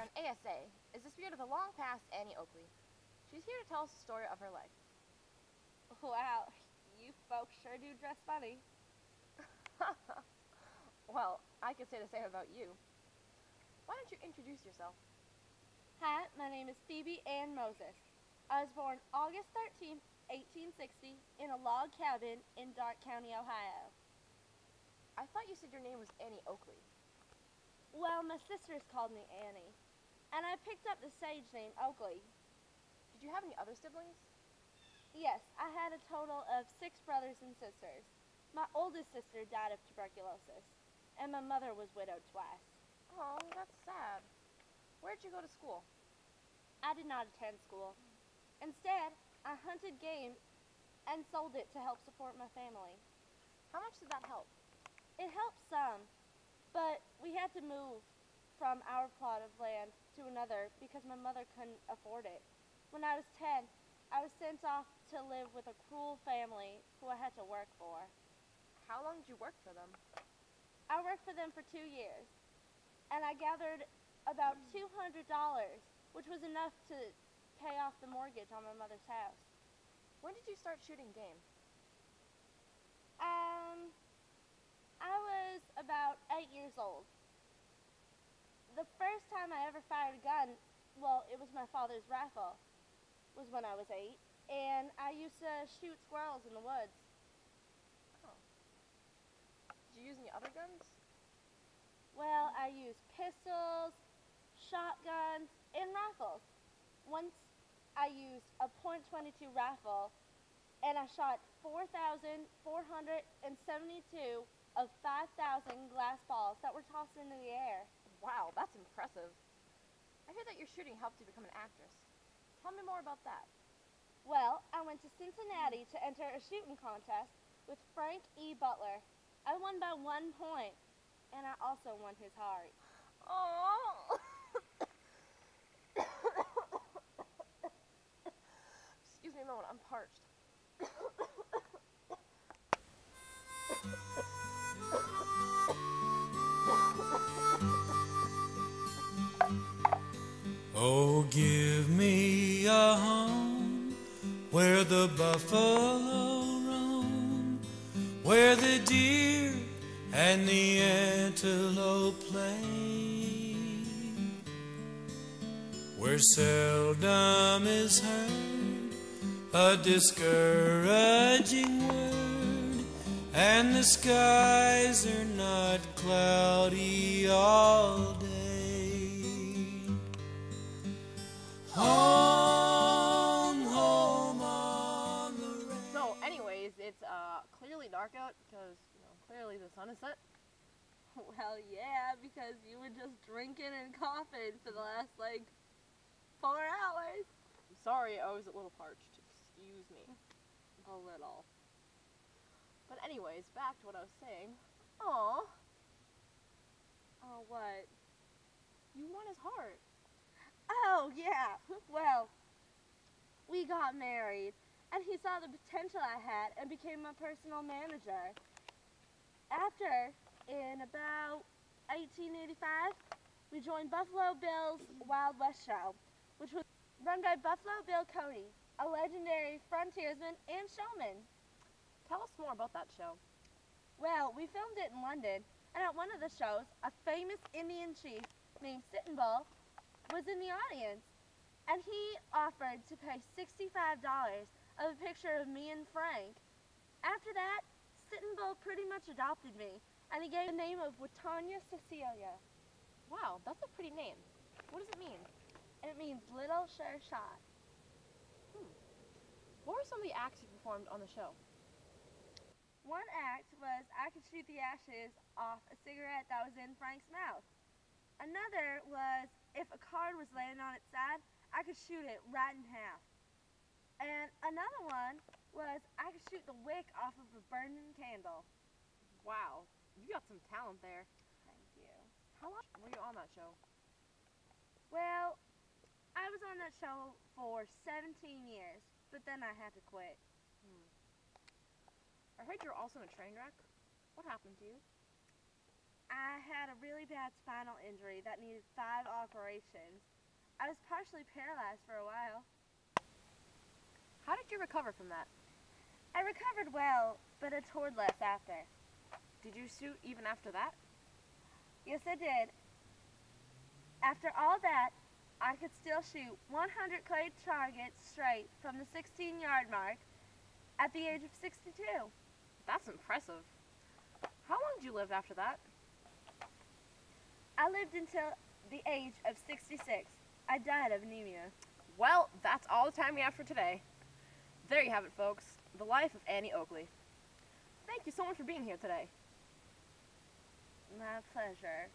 friend ASA is the spirit of the long-past Annie Oakley. She's here to tell us the story of her life. Wow, you folks sure do dress funny. Well, I could say the same about you. Why don't you introduce yourself? Hi, my name is Phoebe Ann Moses. I was born August 13th, 1860, in a log cabin in Darke County, Ohio. I thought you said your name was Annie Oakley. Well, my sisters called me Annie, and I picked up the stage name Oakley. Did you have any other siblings? Yes, I had a total of 6 brothers and sisters. My oldest sister died of tuberculosis, and my mother was widowed twice. Oh, that's sad. Where'd you go to school? I did not attend school. Instead, I hunted game and sold it to help support my family. How much did that help? It helped some, but we had to move from our plot of land to another because my mother couldn't afford it. When I was 10, I was sent off to live with a cruel family who I had to work for. How long did you work for them? I worked for them for 2 years, and I gathered about $200, which was enough to pay off the mortgage on my mother's house. When did you start shooting game? I was about 8 years old. The first time I ever fired a gun, well, it was my father's rifle, was when I was 8, and I used to shoot squirrels in the woods. Oh. Did you use any other guns? Well, I used pistols, shotguns, and rifles. Once I used a .22 rifle, and I shot 4,472 of 5,000 glass balls that were tossed into the air. Wow, that's impressive. I hear that your shooting helped you become an actress. Tell me more about that. Well, I went to Cincinnati to enter a shooting contest with Frank E. Butler. I won by 1 point, and I also won his heart. Oh. Excuse me a moment, I'm parched. Oh, give me a home where the buffalo roam, where the deer and the antelope play, where seldom is heard a discouraging word, and the skies are not cloudy all day. Home, home on the range. So, anyways, it's clearly dark out because, clearly the sun is set. Well, yeah, because you were just drinking and coughing for the last, 4 hours. I'm sorry, I was a little parched. Excuse me. A little. But anyways, back to what I was saying. Aw, Oh, what? you won his heart. Oh, yeah. Well, we got married, and he saw the potential I had and became my personal manager. After, in about 1885, we joined Buffalo Bill's Wild West Show, which was run by Buffalo Bill Cody, a legendary frontiersman and showman. Tell us more about that show. Well, we filmed it in London, and at one of the shows, a famous Indian chief named Sitting Bull was in the audience, and he offered to pay $65 of a picture of me and Frank. After that, Sitting Bull pretty much adopted me, and he gave the name of Watanya Cecilia. Wow, that's a pretty name. What does it mean? And it means little sure shot. What were some of the acts you performed on the show? One act was I could shoot the ashes off a cigarette that was in Frank's mouth. Another was if a card was laying on its side, I could shoot it right in half. And another one was I could shoot the wick off of a burning candle. Wow, you got some talent there. Thank you. How long were you on that show? Well, I was on that show for 17 years, but then I had to quit. I heard you're also in a train wreck. What happened to you? I had a really bad spinal injury that needed 5 operations. I was partially paralyzed for a while. How did you recover from that? I recovered well, but I toured less after. Did you shoot even after that? Yes, I did. After all that, I could still shoot 100 clay targets straight from the 16-yard mark at the age of 62. That's impressive. How long did you live after that? I lived until the age of 66. I died of anemia. Well, that's all the time we have for today. There you have it, folks. The life of Annie Oakley. Thank you so much for being here today. My pleasure.